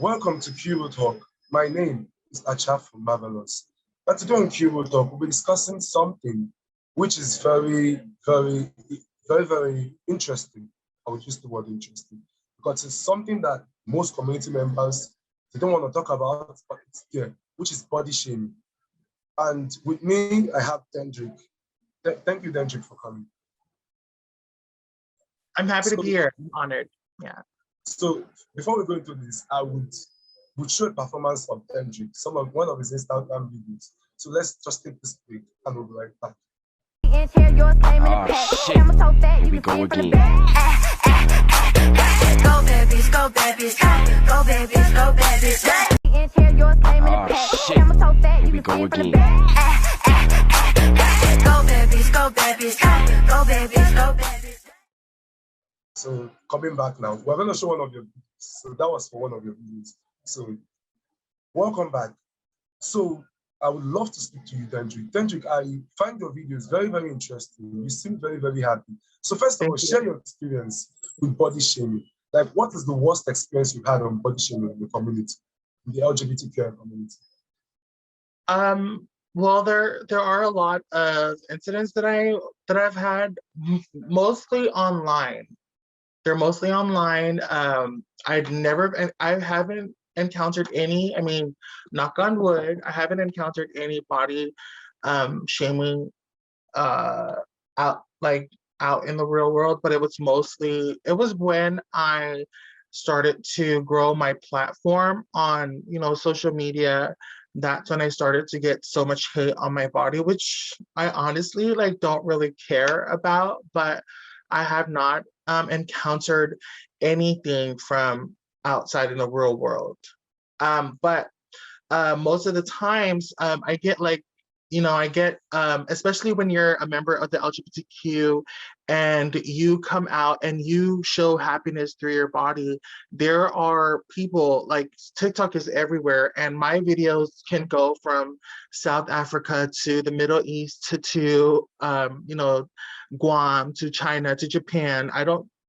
Welcome to Kuro Talk. My name is Acha from Marvelous. And today on Kuro Talk, we'll be discussing something which is very interesting. I would use the word interesting because it's something that most community members, they don't want to talk about, but it's there, which is body shaming. And with me, I have Dedreck. Thank you, Dedreck, for coming. I'm happy to be here. I'm honored. Yeah. So before we go into this, I would show a performance of Dedreck, one of his Instagram videos. So let's just take this break and we'll be right back. Shit. Here we go again. Go babies, go babies, go babies, go babies. Shit. Here we go again. Go babies, go babies, go babies, go babies. So coming back now, we're going to show one of your videos. So that was for one of your videos. So welcome back. So I would love to speak to you, Dedreck. Dedreck, I find your videos very interesting. You seem very happy. So first of all, share your experience with body shaming. Like, what is the worst experience you've had on body shaming in the community, in the LGBTQI community? Well, there are a lot of incidents that I've had, mostly online. They're mostly online. I haven't encountered any, I mean, knock on wood, I haven't encountered any body shaming out in the real world, but it was when I started to grow my platform on, social media. That's when I started to get so much hate on my body, which I honestly don't really care about, but I have not encountered anything from outside in the real world. But most of the times I get especially when you're a member of the LGBTQ and you come out and you show happiness through your body, there are people, TikTok is everywhere, and my videos can go from South Africa to the Middle East to Guam to China to Japan.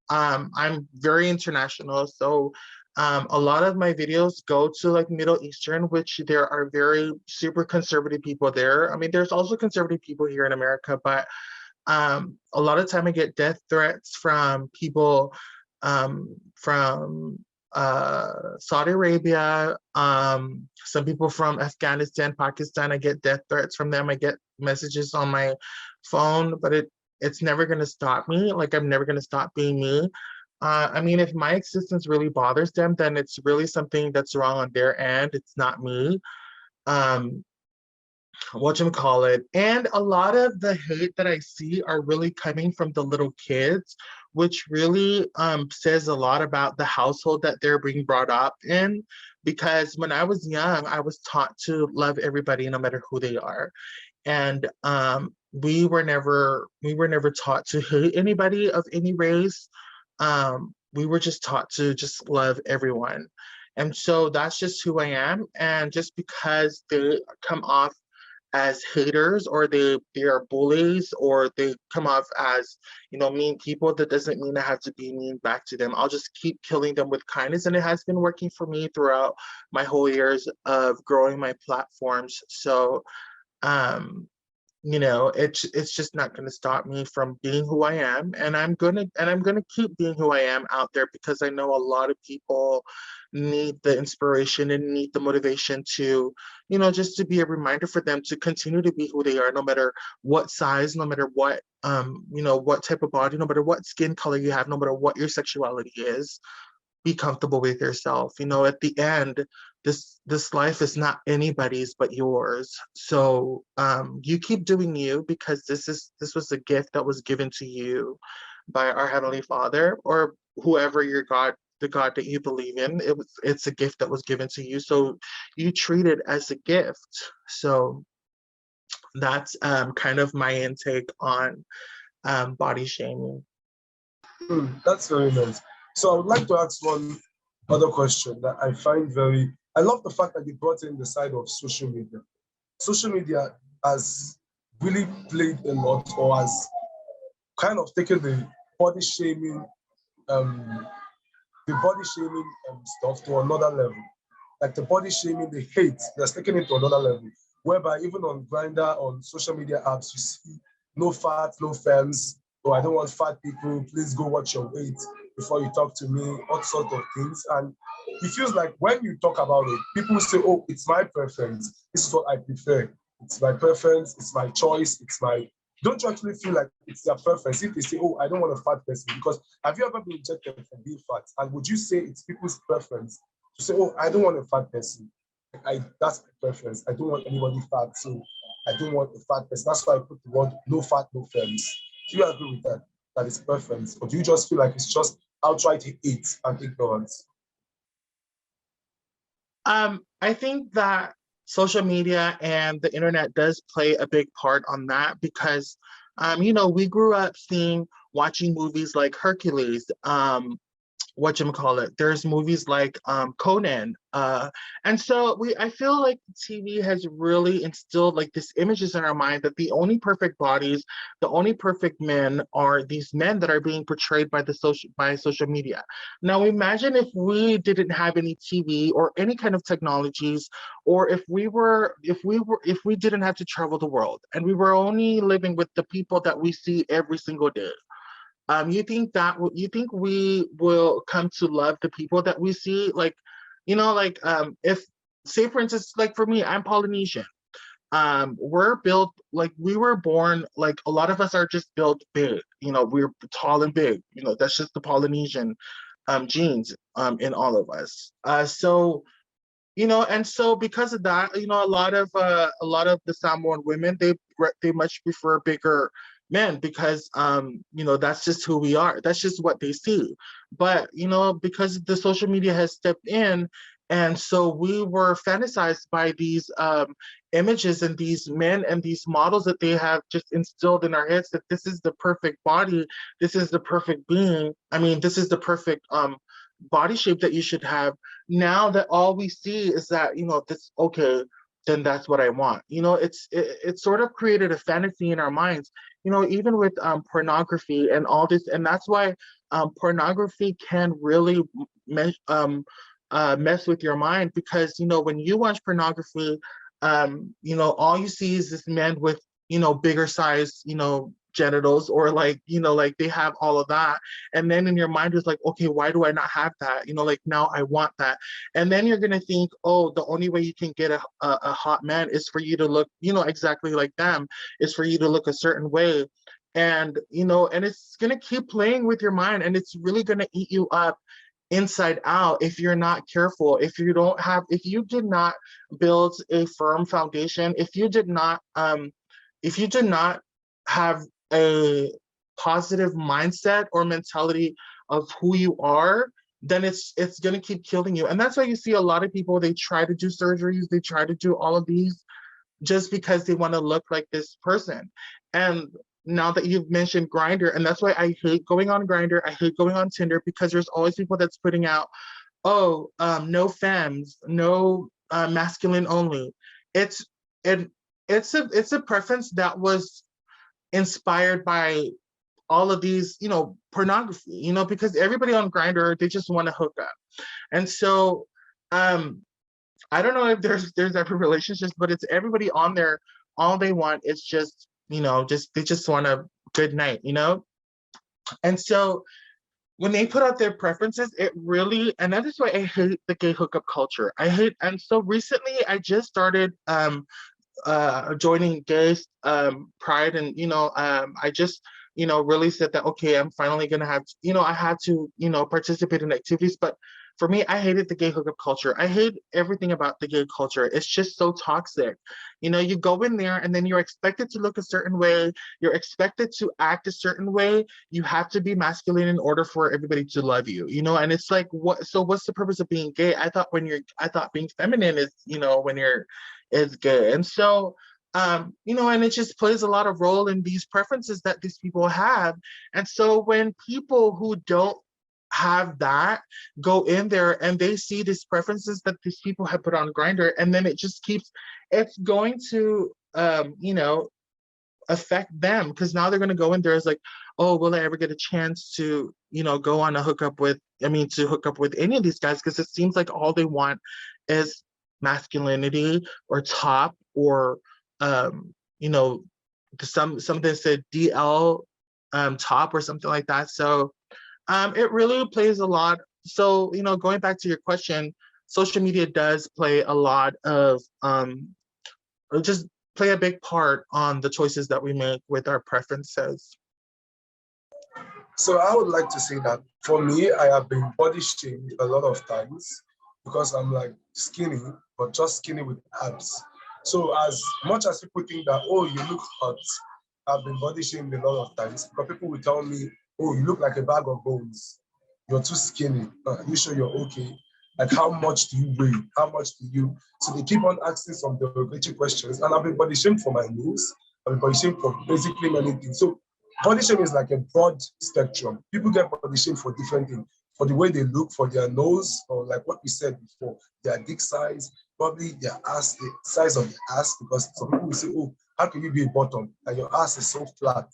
I'm very international, so a lot of my videos go to Middle Eastern, which there are very super conservative people there. I mean, there's also conservative people here in America, but a lot of time I get death threats from people from Saudi Arabia, some people from Afghanistan, Pakistan. I get death threats from them. I get messages on my phone, but it's never going to stop me. I'm never going to stop being me. I mean, if my existence really bothers them, then it's really something that's wrong on their end. It's not me. Whatchamacallit. And a lot of the hate that I see are really coming from the little kids, which really says a lot about the household that they're being brought up in. Because when I was young, I was taught to love everybody no matter who they are. And we were never taught to hate anybody of any race. We were just taught to just love everyone. And so that's just who I am. And just because they come off as haters, or they are bullies, or they come off as mean people, that doesn't mean I have to be mean back to them. I'll just keep killing them with kindness, and it has been working for me throughout my whole years of growing my platforms. So it's just not going to stop me from being who I am, and I'm gonna keep being who I am out there, because I know a lot of people need the inspiration and need the motivation to, just to be a reminder for them to continue to be who they are, no matter what size, no matter what what type of body, no matter what skin color you have, no matter what your sexuality is. Be comfortable with yourself. At the end, this life is not anybody's but yours. So you keep doing you, because this was a gift that was given to you by our Heavenly Father, or whoever your God, the God that you believe in. It's a gift that was given to you, so you treat it as a gift. So that's kind of my intake on body shaming. That's very nice. So I would like to ask one other question that I find I love the fact that you brought in the side of social media. Social media has really played a lot, or has kind of taken the body shaming stuff to another level. like the body shaming, the hate, they're taking it to another level. Whereby even on Grindr, on social media apps, you see no fat, no femmes. Oh, I don't want fat people. Please go watch your weight before you talk to me. All sorts of things. And it feels like when you talk about it, people say, "Oh, it's my preference. This is what I prefer. It's my preference. It's my choice. It's my." Don't you actually feel like it's their preference if they say, "Oh, I don't want a fat person"? Because have you ever been rejected for being fat? And would you say it's people's preference to say, "Oh, I don't want a fat person. That's my preference. I don't want anybody fat, so I don't want a fat person." That's why I put the word "no fat, no femmes." Do you agree with that? That is preference, or do you just feel like it's just outright hate and ignorance? I think that social media and the internet does play a big part on that because, we grew up watching movies like Hercules, whatchamacallit, there's movies like Conan. And so I feel like TV has really instilled like this images in our mind that the only perfect bodies, the only perfect men are these men that are being portrayed by social media. Now imagine if we didn't have any TV or any kind of technologies, or if we didn't have to travel the world and we were only living with the people that we see every single day. You think we will come to love the people that we see? Like, if, say for instance, like for me, I'm Polynesian. We're built like we were born, like a lot of us are just built big. We're tall and big. That's just the Polynesian genes in all of us. And so because of that, a lot of the Samoan women, they much prefer bigger men because that's just who we are. That's just what they see. But because the social media has stepped in, and so we were fantasized by these images and these men and these models that they have just instilled in our heads that this is the perfect body, this is the perfect being. I mean, this is the perfect body shape that you should have. Now that all we see is that this, okay, then that's what I want. It sort of created a fantasy in our minds. Even with pornography and all this, and that's why pornography can really mess with your mind because when you watch pornography, all you see is this man with bigger size genitals, or like they have all of that, and then in your mind is like, okay, why do I not have that? Like now I want that. And then you're gonna think, oh, the only way you can get a hot man is for you to look exactly like them, is for you to look a certain way. And and it's gonna keep playing with your mind, and it's really gonna eat you up inside out if you're not careful, if you did not build a firm foundation, if you did not have a positive mindset or mentality of who you are, then it's going to keep killing you. And that's why you see a lot of people, they try to do surgeries, they try to do all of these just because they want to look like this person. And now that you've mentioned Grindr, and that's why I hate going on Grindr, I hate going on Tinder, because there's always people that's putting out, no femmes, no masculine only. It's a preference that was inspired by all of these, pornography, because everybody on Grindr, they just want to hook up. And so I don't know if there's ever relationships, but it's everybody on there, all they want is just, they just want a good night, And so when they put out their preferences, it really, and that is why I hate the gay hookup culture. And so recently I just started joining gay pride, and I just really said that, okay, I'm finally gonna have I had to participate in activities. But for me, I hated the gay hookup culture. I hate everything about the gay culture. It's just so toxic. You go in there and then you're expected to look a certain way, you're expected to act a certain way, you have to be masculine in order for everybody to love you, and it's like, what's the purpose of being gay? I thought being feminine is when you're is gay. And so and it just plays a lot of role in these preferences that these people have. And so when people who don't have that go in there and they see these preferences that these people have put on Grindr, and then it's going to affect them, because now they're going to go in there as like, oh, will I ever get a chance to, go on a hookup with, to hook up with any of these guys? Because it seems like all they want is masculinity or top or, some of them said DL top or something like that. So it really plays a lot. So, going back to your question, social media does play a lot of, or just play a big part on the choices that we make with our preferences. So I would like to say that for me, I have been body shamed a lot of times because I'm like skinny, but just skinny with abs. So as much as people think that, oh, you look hot, I've been body shamed a lot of times because people will tell me, oh, you look like a bag of bones. You're too skinny. Are you sure you're okay? Like, how much do you weigh? How much do you? So they keep on asking some derogatory questions. And I've been body shamed for my nose. I've been body shamed for basically many things. So body shame is like a broad spectrum. People get body shame for different things, for the way they look, for their nose, or like what we said before, their dick size, probably their ass, the size of the ass, because some people will say, oh, how can you be a bottom? And your ass is so flat,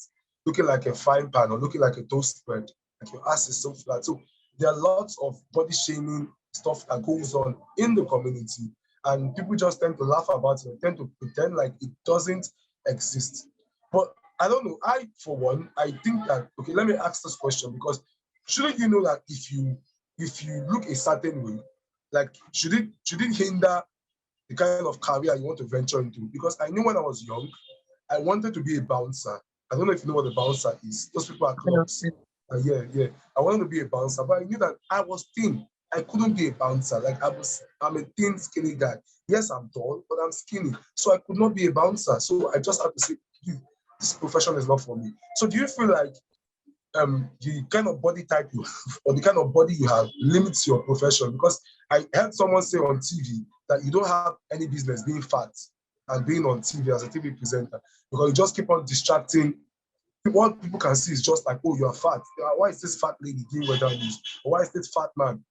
looking like a frying pan or looking like a toast spread. Like your ass is so flat. So there are lots of body shaming stuff that goes on in the community. And people just tend to laugh about it and tend to pretend like it doesn't exist. But I don't know. I, for one, I think that, okay, let me ask this question, because shouldn't you know that if you look a certain way, like should it hinder the kind of career you want to venture into? Because I knew when I was young, I wanted to be a bouncer. I don't know if you know what a bouncer is. Those people are clubs. Yeah. I wanted to be a bouncer, but I knew that I was thin. I couldn't be a bouncer. Like I'm a thin, skinny guy. Yes, I'm tall, but I'm skinny. So I could not be a bouncer. So I just had to say, this profession is not for me. So do you feel like the kind of body type you have or the kind of body you have limits your profession? Because I heard someone say on TV that you don't have any business being fat and being on TV as a TV presenter, because you just keep on distracting. What people can see is just like, oh, you're fat. Why is this fat lady doing weather news? Or why is this fat man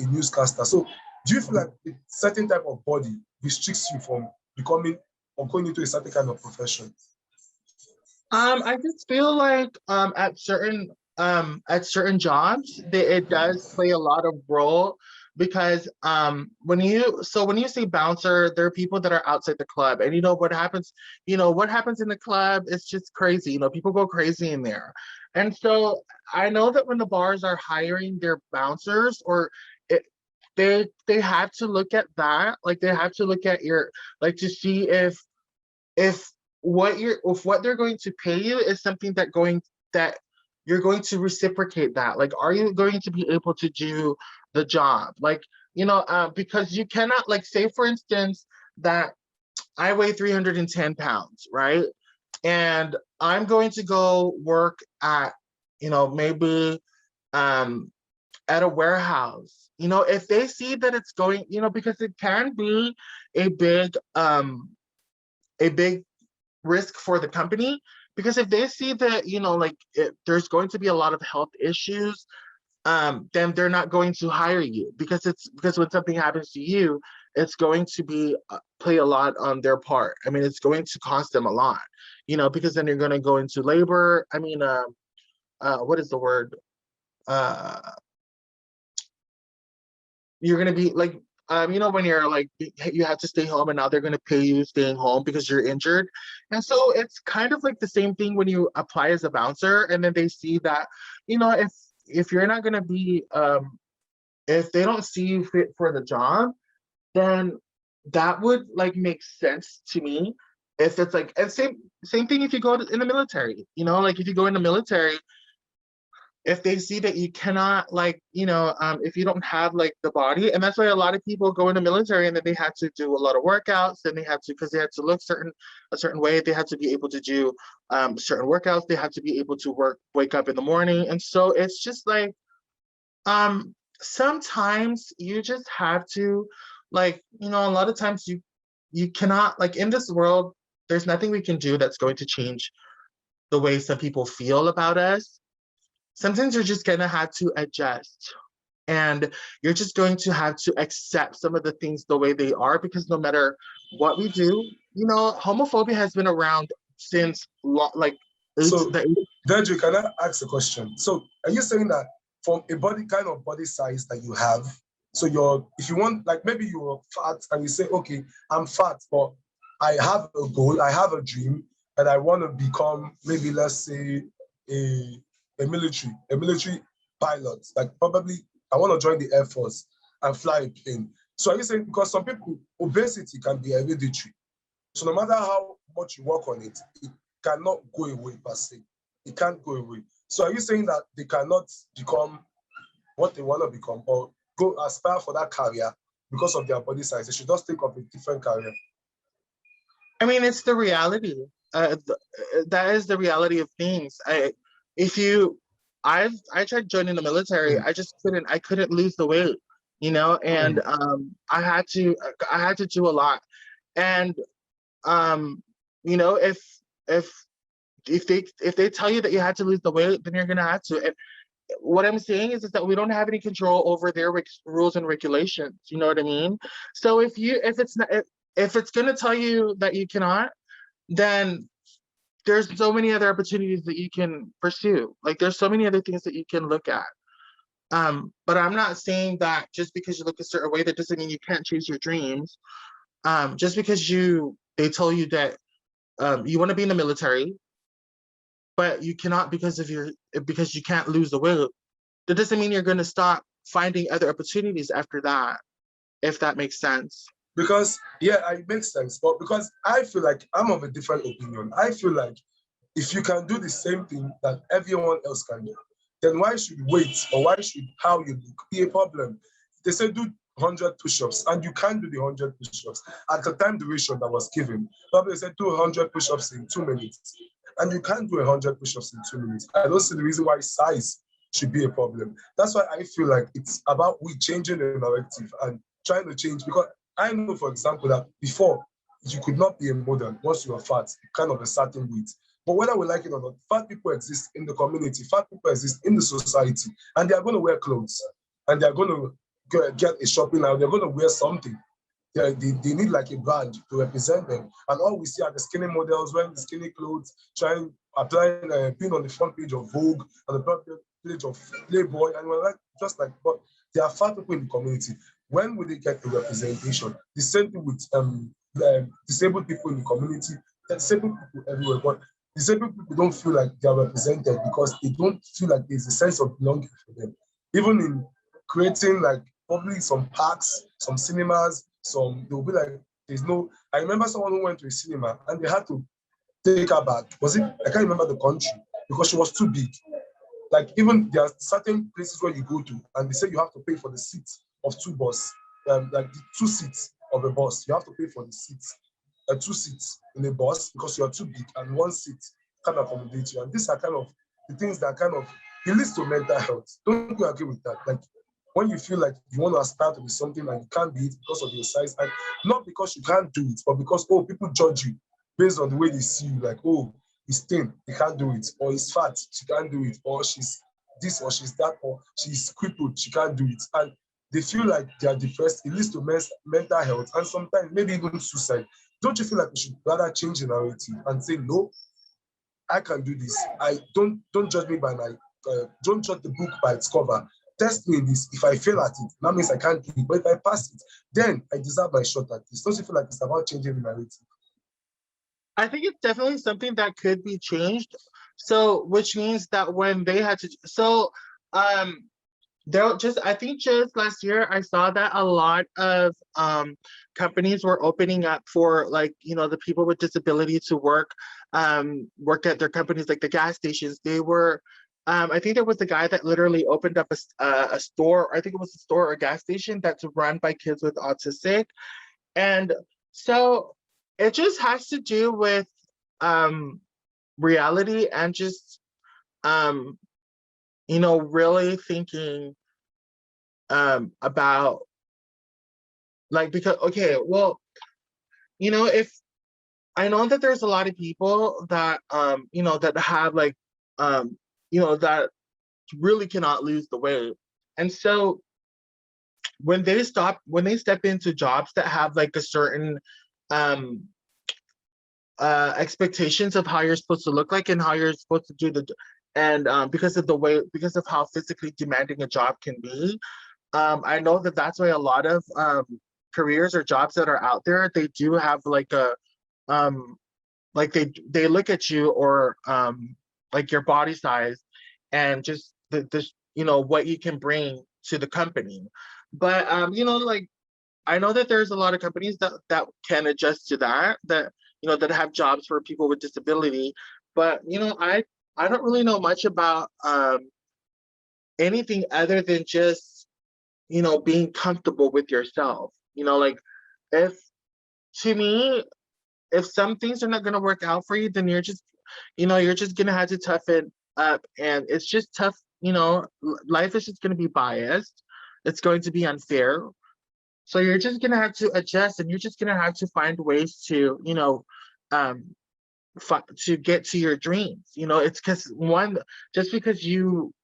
a newscaster? So do you feel like a certain type of body restricts you from becoming or going into a certain kind of profession? I just feel like at certain jobs it does play a lot of role, because when you say bouncer, there are people that are outside the club, and what happens in the club is just crazy. People go crazy in there. And so I know that when the bars are hiring their bouncers, or they have to look at that, like they have to look at your, like, to see if what they're going to pay you is something that you're going to reciprocate that. Like, are you going to be able to do the job? Like, because you cannot, like, say for instance that I weigh 310 pounds, right? And I'm going to go work at, maybe at a warehouse. If they see that it's going, because it can be a big risk for the company, because if they see that there's going to be a lot of health issues, then they're not going to hire you, because when something happens to you, it's going to be play a lot on their part. I mean, it's going to cost them a lot, because then you're going to go into labor. I mean, what is the word? You're going to be like, when you're like, you have to stay home, and now they're going to pay you staying home because you're injured. And so it's kind of like the same thing when you apply as a bouncer, and then they see that, if you're not going to be, if they don't see you fit for the job, then that would like make sense to me. If it's like, and same thing if you go in the military, like if you go in the military, if they see that you cannot, like, if you don't have like the body, and that's why a lot of people go in the military, and then they had to do a lot of workouts, and because they had to look a certain way, they had to be able to do certain workouts, they had to be able to wake up in the morning. And so it's just like, sometimes you just have to, like, a lot of times you cannot, like, in this world, there's nothing we can do that's going to change the way some people feel about us. Sometimes you're just gonna have to adjust, and you're just going to have to accept some of the things the way they are, because no matter what we do, homophobia has been around since So, the Dedreck, can I ask a question? So, are you saying that from a kind of body size that you have, so if you want, like maybe you're fat and you say, okay, I'm fat, but I have a goal, I have a dream, and I want to become maybe, let's say, a military pilot. Like probably I want to join the Air Force and fly a plane. So are you saying, because some people, obesity can be hereditary. So no matter how much you work on it, it cannot go away per se. It can't go away. So are you saying that they cannot become what they want to become or go aspire for that career because of their body size? They should just think of a different career. I mean, it's the reality. That is the reality of things. I tried joining the military. I just couldn't. I couldn't lose the weight, and I had to do a lot. And if they tell you that you had to lose the weight, then you're gonna have to. And what I'm saying is that we don't have any control over their rules and regulations. You know what I mean? So if it's gonna tell you that you cannot, then there's so many other opportunities that you can pursue. Like there's so many other things that you can look at. But I'm not saying that just because you look a certain way, that doesn't mean you can't chase your dreams. Just because they tell you that you want to be in the military, but you cannot because you can't lose the weight, that doesn't mean you're going to stop finding other opportunities after that, if that makes sense. Because, yeah, it makes sense. But because I feel like I'm of a different opinion. I feel like if you can do the same thing that everyone else can do, then why should weight or why should how you look be a problem? They say do 100 push-ups and you can't do the 100 push-ups at the time duration that was given. Probably they said do 100 push-ups in 2 minutes and you can't do 100 push-ups in 2 minutes. I don't see the reason why size should be a problem. That's why I feel like it's about we changing the narrative and trying to change, because I know, for example, that before you could not be a model once you are fat, kind of a certain weight. But whether we like it or not, fat people exist in the community, fat people exist in the society, and they are going to wear clothes, and they are going to get a shopping line, they're going to wear something. They need like a brand to represent them. And all we see are the skinny models wearing the skinny clothes, applying, being on the front page of Vogue, on the front page of Playboy, and we're like, but there are fat people in the community. When will they get the representation? The same thing with disabled people in the community, disabled people everywhere, but disabled people don't feel like they are represented because they don't feel like there's a sense of belonging for them. Even in creating like probably some parks, some cinemas, they'll be like, there's no, I remember someone who went to a cinema and they had to take her back. I can't remember the country because she was too big. Like even there are certain places where you go to and they say you have to pay for the seats of two bus, like the 2 seats of a bus. You have to pay for the seats, 2 seats in a bus because you are too big and 1 seat can accommodate you. And these are kind of the things that kind of, it leads to mental health. Don't you agree with that? Like when you feel like you want to aspire to be something and you can't be it because of your size, and not because you can't do it, but because, oh, people judge you based on the way they see you, like, oh, he's thin, he can't do it, or he's fat, she can't do it, or she's this, or she's that, or she's crippled, she can't do it. And they feel like they are depressed. It leads to mental health and sometimes maybe even suicide. Don't you feel like we should rather change the narrative and say, no, I can do this. I don't judge me by don't judge the book by its cover. Test me in this. If I fail at it, that means I can't do it. But if I pass it, then I deserve my shot at this. Don't you feel like it's about changing the narrative? I think it's definitely something that could be changed. So, which means that when they had to, I think just last year I saw that a lot of companies were opening up for like, the people with disability to work at their companies, like the gas stations. They were, I think there was a guy that literally opened up a store. I think it was a store or a gas station that's run by kids with autistic. And so it just has to do with reality and just, really thinking about like, because, okay, well, if I know that there's a lot of people that, that have like, that really cannot lose the weight. And so when they step into jobs that have like a certain, expectations of how you're supposed to look like and how you're supposed to do because of how physically demanding a job can be. I know that that's why a lot of careers or jobs that are out there, they do have like a like they look at you or like your body size and just this what you can bring to the company. But like I know that there's a lot of companies that can adjust to that that have jobs for people with disability. But I don't really know much about anything other than just being comfortable with yourself. Like if to me, if some things are not going to work out for you, then you're just going to have to toughen up. And it's just tough. Life is just going to be biased. It's going to be unfair. So you're just going to have to adjust, and you're just going to have to find ways to, to get to your dreams. It's just because you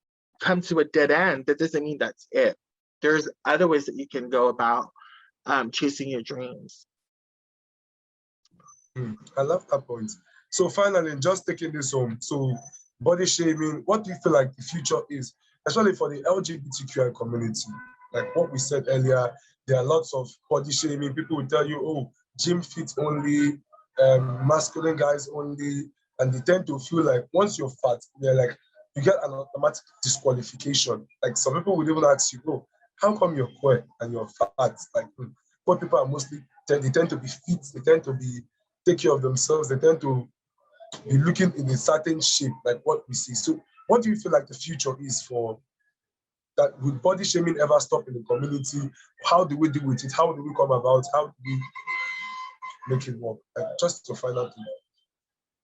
come to a dead end, that doesn't mean that's it. There's other ways that you can go about chasing your dreams. I love that point. So finally, just taking this home, so body shaming, what do you feel like the future is, especially for the LGBTQI community? Like what we said earlier, there are lots of body shaming. People will tell you, oh, gym fit only, masculine guys only, and they tend to feel like once you're fat, they're like, you get an automatic disqualification. Like some people would even ask you, oh, how come you're queer and you're fat? Like what people are mostly, they tend to be fit, they tend to be take care of themselves, they tend to be looking in a certain shape, like what we see. So what do you feel like the future is for that? Will body shaming ever stop in the community? How do we deal with it? How do we come about? How do we make it work? Like just to find out.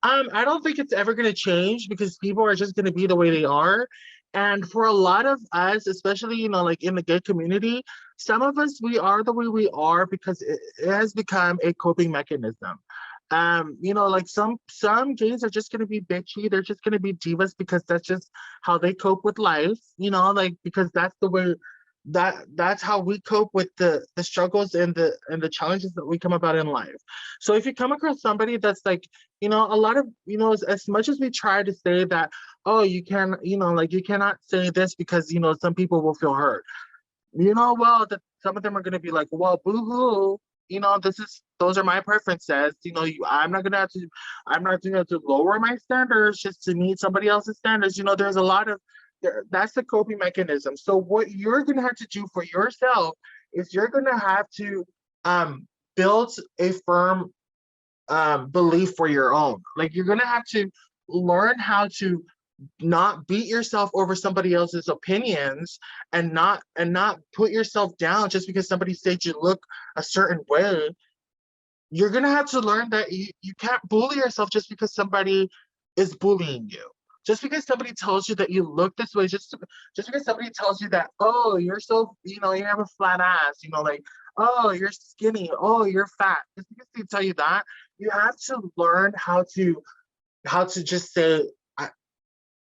I don't think it's ever going to change because people are just going to be the way they are. And for a lot of us, especially, like in the gay community, some of us, we are the way we are because it has become a coping mechanism. Like some gays are just going to be bitchy. They're just going to be divas because that's just how they cope with life, like because that's the way that's how we cope with the struggles and the challenges that we come about in life. So if you come across somebody that's like, a lot of, as much as we try to say that, oh, you can, like you cannot say this because, some people will feel hurt. Well, some of them are going to be like, well, boo-hoo, those are my preferences. I'm not going to have to lower my standards just to meet somebody else's standards. There's a lot of, that's the coping mechanism. So what you're going to have to do for yourself is you're going to have to build a firm belief for your own. Like you're going to have to learn how to not beat yourself over somebody else's opinions and not put yourself down just because somebody said you look a certain way. You're going to have to learn that you can't bully yourself just because somebody is bullying you. Just because somebody tells you that you look this way, just because somebody tells you that, oh, you're so, you have a flat ass, like, oh, you're skinny, oh, you're fat. Just because they tell you that, you have to learn how to just say,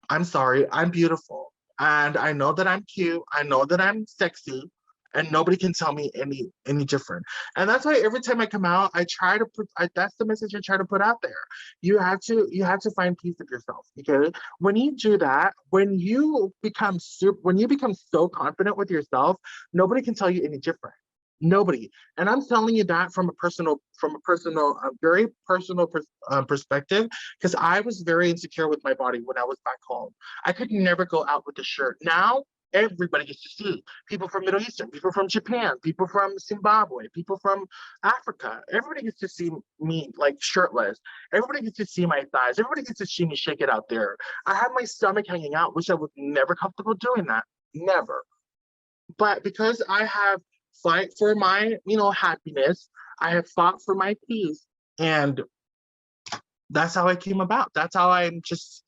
I'm sorry, I'm beautiful. And I know that I'm cute. I know that I'm sexy. And nobody can tell me any different. And that's why every time I come out, I try to that's the message I try to put out there. You have to find peace with yourself. Okay. When you do that, when you become so confident with yourself, nobody can tell you any different. Nobody. And I'm telling you that from a very personal perspective, because I was very insecure with my body when I was back home. I could never go out with a shirt. Now, everybody gets to see. People from Middle Eastern, people from Japan, people from Zimbabwe, people from Africa. Everybody gets to see me like shirtless. Everybody gets to see my thighs. Everybody gets to see me shake it out there. I have my stomach hanging out, which I was never comfortable doing that. Never. But because I have fight for my, happiness, I have fought for my peace. And that's how I came about. That's how I'm just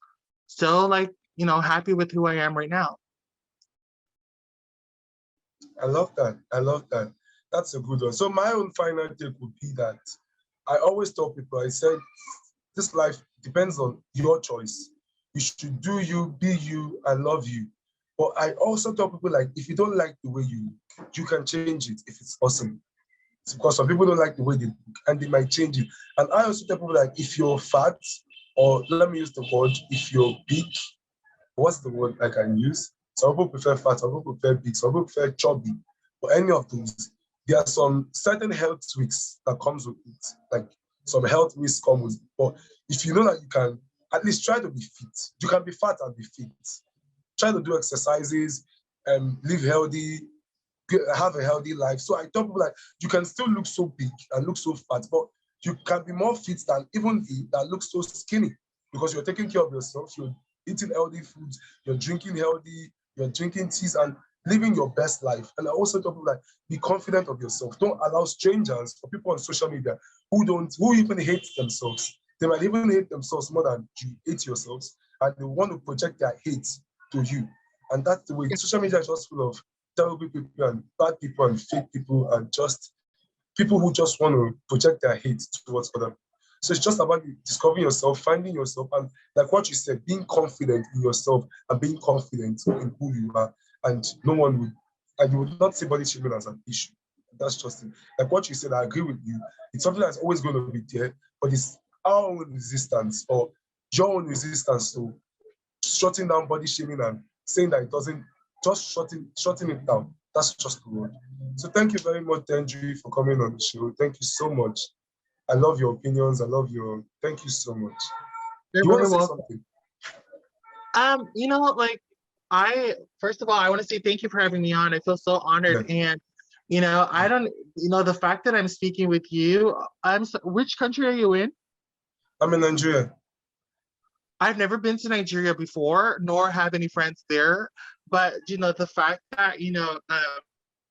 still like, happy with who I am right now. I love that. I love that. That's a good one. So my own final take would be that I always tell people, I said, this life depends on your choice. You should do you, be you, and love you. But I also tell people, like, if you don't like the way you look, you can change it if it's possible. It's because some people don't like the way they look and they might change it. And I also tell people like, if you're fat, or let me use the word, if you're big, what's the word I can use? Some people prefer fat, some people prefer big, some people prefer chubby, or any of those. There are some certain health risks that comes with it. Like some health risks come with it. But if you know that you can at least try to be fit, you can be fat and be fit. Try to do exercises, live healthy, have a healthy life. So I tell people like you can still look so big and look so fat, but you can be more fit than even he that looks so skinny because you're taking care of yourself, you're eating healthy foods, you're drinking healthy, you're drinking teas and living your best life. And I also tell people like be confident of yourself. Don't allow strangers or people on social media who even hate themselves. They might even hate themselves more than you hate yourselves, and they want to project their hate to you. And that's the way social media is just full of terrible people and bad people and fake people and just people who just want to project their hate towards other people. So it's just about discovering yourself, finding yourself, and like what you said, being confident in yourself and being confident in who you are. And no one would, and you would not see body shaming as an issue. That's just it. Like what you said, I agree with you. It's something that's always going to be there, but it's our own resistance or your own resistance to shutting down body shaming and saying that it doesn't, just shutting it down. That's just the word. So thank you very much, Dendry, for coming on the show. Thank you so much. I love your opinions. Thank you so much. You're You want very to say welcome. something? You know, like first of all, I want to say thank you for having me on. I feel so honored. Yeah. And, the fact that I'm speaking with you, which country are you in? I'm in Nigeria. I've never been to Nigeria before, nor have any friends there. But, the fact that,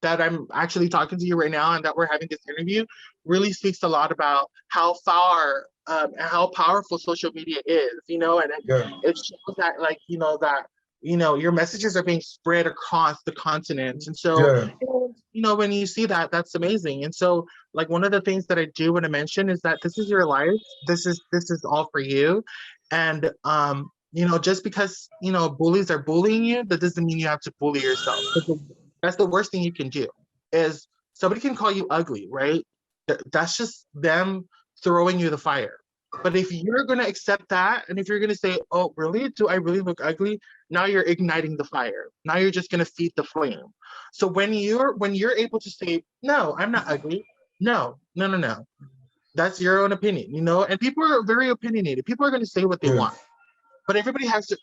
that I'm actually talking to you right now and that we're having this interview really speaks a lot about how far and how powerful social media is, and it shows that your messages are being spread across the continent. And so, when you see that, that's amazing. And so like one of the things that I do want to mention is that this is your life. This is all for you. And, just because, bullies are bullying you, that doesn't mean you have to bully yourself. That's the worst thing you can do is somebody can call you ugly, right? That's just them throwing you the fire. But if you're going to accept that, and if you're going to say, oh, really? Do I really look ugly? Now you're igniting the fire. Now you're just going to feed the flame. So when you're able to say, no, I'm not ugly. No. That's your own opinion, and people are very opinionated. People are going to say what they want. But everybody has to,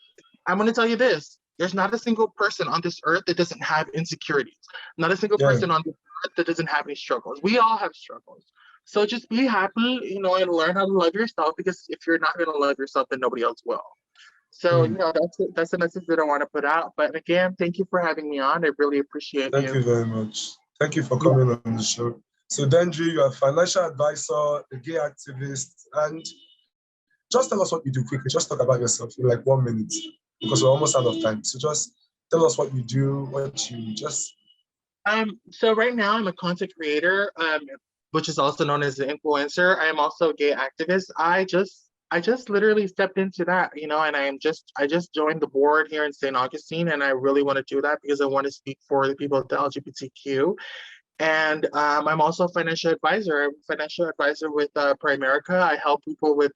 I'm going to tell you this. There's not a single person on this earth that doesn't have insecurities. Not a single person on this earth that doesn't have any struggles. We all have struggles. So just be happy, and learn how to love yourself, because if you're not going to love yourself, then nobody else will. So, that's the message that I want to put out. But again, thank you for having me on. I really appreciate you. Thank you very much. Thank you for coming on the show. So Dendry, you're a financial advisor, a gay activist, and just tell us what you do quickly. Just talk about yourself in like 1 minute, because we're almost out of time. So just tell us what you do, So right now I'm a content creator, which is also known as an influencer. I am also a gay activist. I just literally stepped into that, and I just joined the board here in St. Augustine, and I really want to do that because I want to speak for the people of the LGBTQ. And I'm also a financial advisor. I'm a financial advisor with Primerica. I help people with,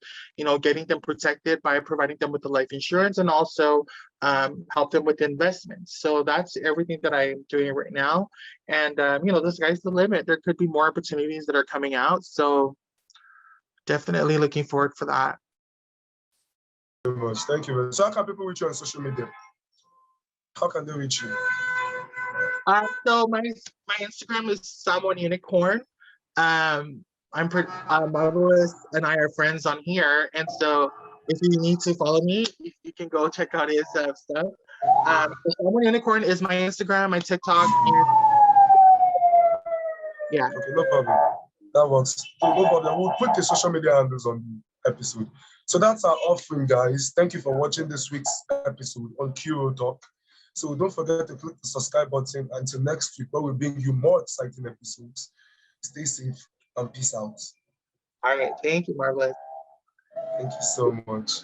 getting them protected by providing them with the life insurance, and also help them with investments. So that's everything that I'm doing right now. And, the sky's the limit. There could be more opportunities that are coming out. So definitely looking forward for that. Thank you very much. Thank you. So how can people reach you on social media? How can they reach you? So my Instagram is Someone Unicorn. Marvelous and I are friends on here, and so if you need to follow me, you can go check out his stuff. So Someone Unicorn is my Instagram, my TikTok, and yeah. Okay, no problem. That works. No problem. We'll put the social media handles on the episode. So that's our offering, guys. Thank you for watching this week's episode on Kuro Talk. So don't forget to click the subscribe button. Until next week, where we bring you more exciting episodes. Stay safe and peace out. All right. Thank you, Marvelous. Thank you so much.